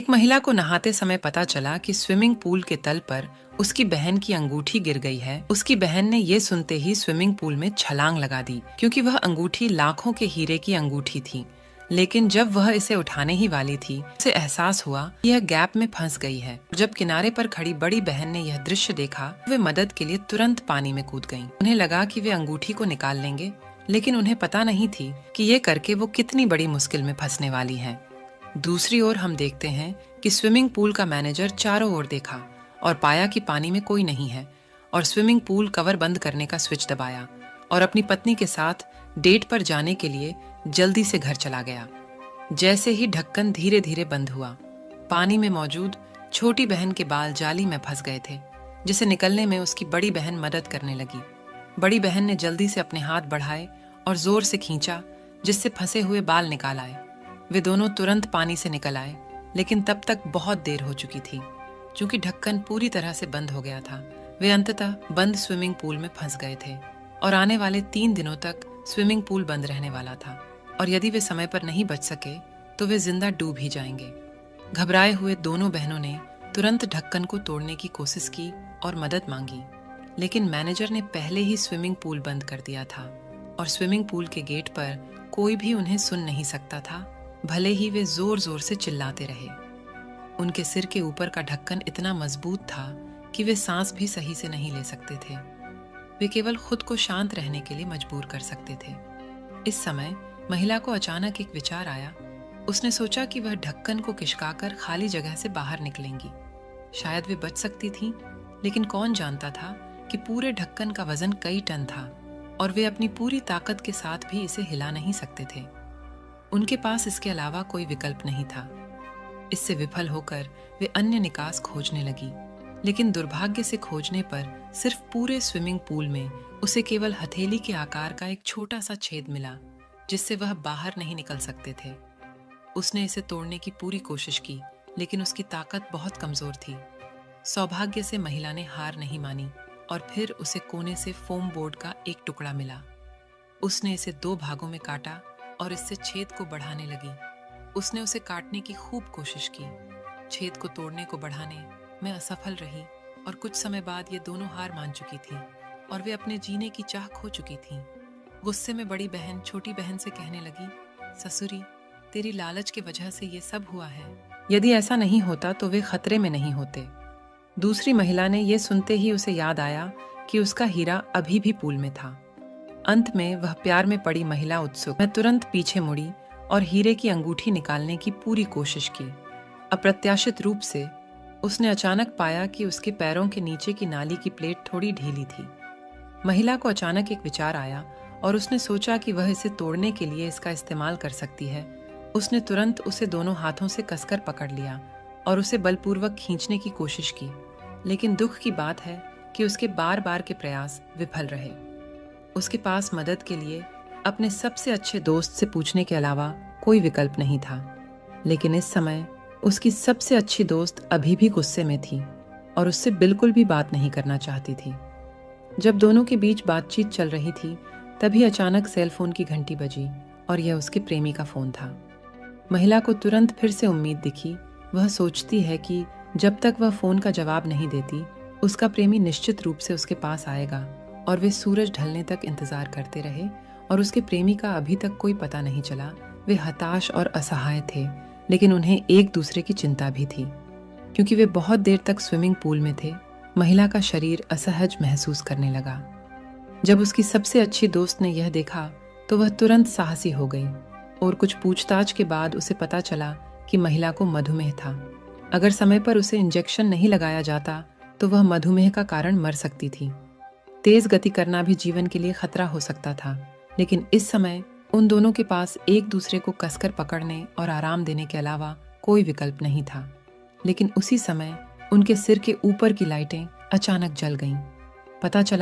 एक महिला को नहाते समय पता चला कि स्विमिंग पूल के तल पर उसकी बहन की अंगूठी गिर गई है। उसकी बहन ने ये सुनते ही स्विमिंग पूल में छलांग लगा दी, क्योंकि वह अंगूठी लाखों के हीरे की अंगूठी थी। लेकिन जब वह इसे उठाने ही वाली थी, उसे एहसास हुआ कि यह गैप में फंस गई है। जब किनारे पर खड़ी बड़ी बहन ने यह दृश्य देखा, वे मदद के लिए तुरंत पानी में कूद गईं। उन्हें लगा कि वे अंगूठी को निकाल लेंगे, लेकिन उन्हें पता नहीं थी कि ये करके वो कितनी बड़ी मुश्किल में फंसने वाली हैं। दूसरी ओर हम देखते हैं कि स्विमिंग पूल का मैनेजर चारों ओर देखा और पाया कि पानी में कोई नहीं है, और स्विमिंग पूल कवर बंद करने का स्विच दबाया और अपनी पत्नी के साथ डेट पर जाने के लिए जल्दी से घर चला गया। जैसे ही ढक्कन धीरे धीरे बंद हुआ, पानी में मौजूद छोटी बहन के बाल जाली में फंस गए थे, जिसे निकलने में उसकी बड़ी बहन मदद करने लगी। बड़ी बहन ने जल्दी से अपने हाथ बढ़ाए और जोर से खींचा, जिससे फंसे हुए बाल निकाल आए। वे दोनों तुरंत पानी से निकल आए, लेकिन तब तक बहुत देर हो चुकी थी। चूंकि ढक्कन पूरी तरह से बंद हो गया था, वे अंततः बंद स्विमिंग पूल में फंस गए थे और आने वाले 3 दिनों तक स्विमिंग पूल बंद रहने वाला था। और यदि वे समय पर नहीं बच सके तो वे जिंदा डूब ही जाएंगे। घबराए हुए दोनों बहनों ने तुरंत ढक्कन को तोड़ने की कोशिश की और मदद मांगी, लेकिन मैनेजर ने पहले ही स्विमिंग पूल बंद कर दिया था और स्विमिंग पूल के गेट पर कोई भी उन्हें सुन नहीं सकता था, भले ही वे जोर जोर से चिल्लाते रहे। उनके सिर के ऊपर का ढक्कन इतना मजबूत था कि वे सांस भी सही से नहीं ले सकते थे। वे केवल खुद को शांत रहने के लिए मजबूर कर सकते थे। इस समय महिला को अचानक एक विचार आया। उसने सोचा कि वह ढक्कन को खिसकाकर खाली जगह से बाहर निकलेंगी। शायद वे बच सकती थीं, लेकिन कौन जानता था कि पूरे ढक्कन का वजन कई टन था और वे अपनी पूरी ताकत के साथ भी इसे हिला नहीं सकते थे। उनके पास इसके अलावा कोई विकल्प नहीं था। इससे विफल होकर वे अन्य निकास खोजने लगी, लेकिन दुर्भाग्य से खोजने पर सिर्फ पूरे स्विमिंग पूल में उसे केवल हथेली के आकार का एक छोटा सा छेद मिला, जिससे वह बाहर नहीं निकल सकते थे। उसने इसे तोड़ने की पूरी कोशिश की, लेकिन उसकी ताकत बहुत कमजोर थी। सौभाग्य से महिला ने हार नहीं मानी और फिर उसे कोने से फोम बोर्ड का एक टुकड़ा मिला। उसने इसे 2 भागों में काटा और इससे छेद को बढ़ाने लगी। उसने उसे काटने की खूब कोशिश की। छेद को तोड़ने को बढ़ाने में असफल रही और कुछ समय बाद ये दोनों हार मान चुकी थी और वे अपने जीने की चाह खो चुकी थीं। गुस्से में बड़ी बहन छोटी बहन से कहने लगी, ससुरी, तेरी लालच की वजह से ये सब हुआ है। यदि ऐसा नहीं होता तो वे खतरे में नहीं होते। दूसरी महिला ने यह सुनते ही उसे याद आया कि उसका हीरा अभी भी पूल में था। अंत में वह प्यार में पड़ी महिला उत्सुक में तुरंत पीछे मुड़ी और हीरे की अंगूठी निकालने की पूरी कोशिश की। अप्रत्याशित रूप से उसने अचानक पाया कि उसके पैरों के नीचे की नाली की प्लेट थोड़ी ढीली थी। महिला को अचानक एक विचार आया और उसने सोचा कि वह इसे तोड़ने के लिए इसका इस्तेमाल कर सकती है। उसने तुरंत उसे दोनों हाथों से कसकर पकड़ लिया और उसे बलपूर्वक खींचने की कोशिश की, लेकिन दुख की बात है कि उसके बार बार के प्रयास विफल रहे। उसके पास मदद के लिए अपने सबसे अच्छे दोस्त से पूछने के अलावा कोई विकल्प नहीं था। लेकिन इस समय उसकी सबसे अच्छी दोस्त अभी भी गुस्से में थी और उससे बिल्कुल भी बात नहीं करना चाहती थी। जब दोनों के बीच बातचीत चल रही थी, तभी अचानक सेल फोन की घंटी बजी और यह उसके प्रेमी का फोन था। महिला को तुरंत फिर से उम्मीद दिखी। वह सोचती है कि जब तक वह फोन का जवाब नहीं देती, उसका प्रेमी निश्चित रूप से उसके पास आएगा। और वे सूरज ढलने तक इंतजार करते रहे और उसके प्रेमी का अभी तक कोई पता नहीं चला। वे हताश और असहाय थे, लेकिन उन्हें एक दूसरे की चिंता भी थी। क्योंकि वे बहुत देर तक स्विमिंग पूल में थे, महिला का शरीर असहज महसूस करने लगा। जब उसकी सबसे अच्छी दोस्त ने यह देखा तो वह तुरंत साहसी हो गई और कुछ पूछताछ के बाद उसे पता चला कि महिला को मधुमेह था। अगर समय पर उसे इंजेक्शन नहीं लगाया जाता तो वह मधुमेह का कारण मर सकती थी। तेज गति करना भी जीवन के लिए खतरा हो सकता था, लेकिन इस समय उन दोनों के पास एक दूसरे को कसकर पकड़ने और आराम देने के अलावा कोई विकल्प नहीं था। लेकिन उसी समय उनके सिर के ऊपर की लाइटें अचानक जल गईं। पता चला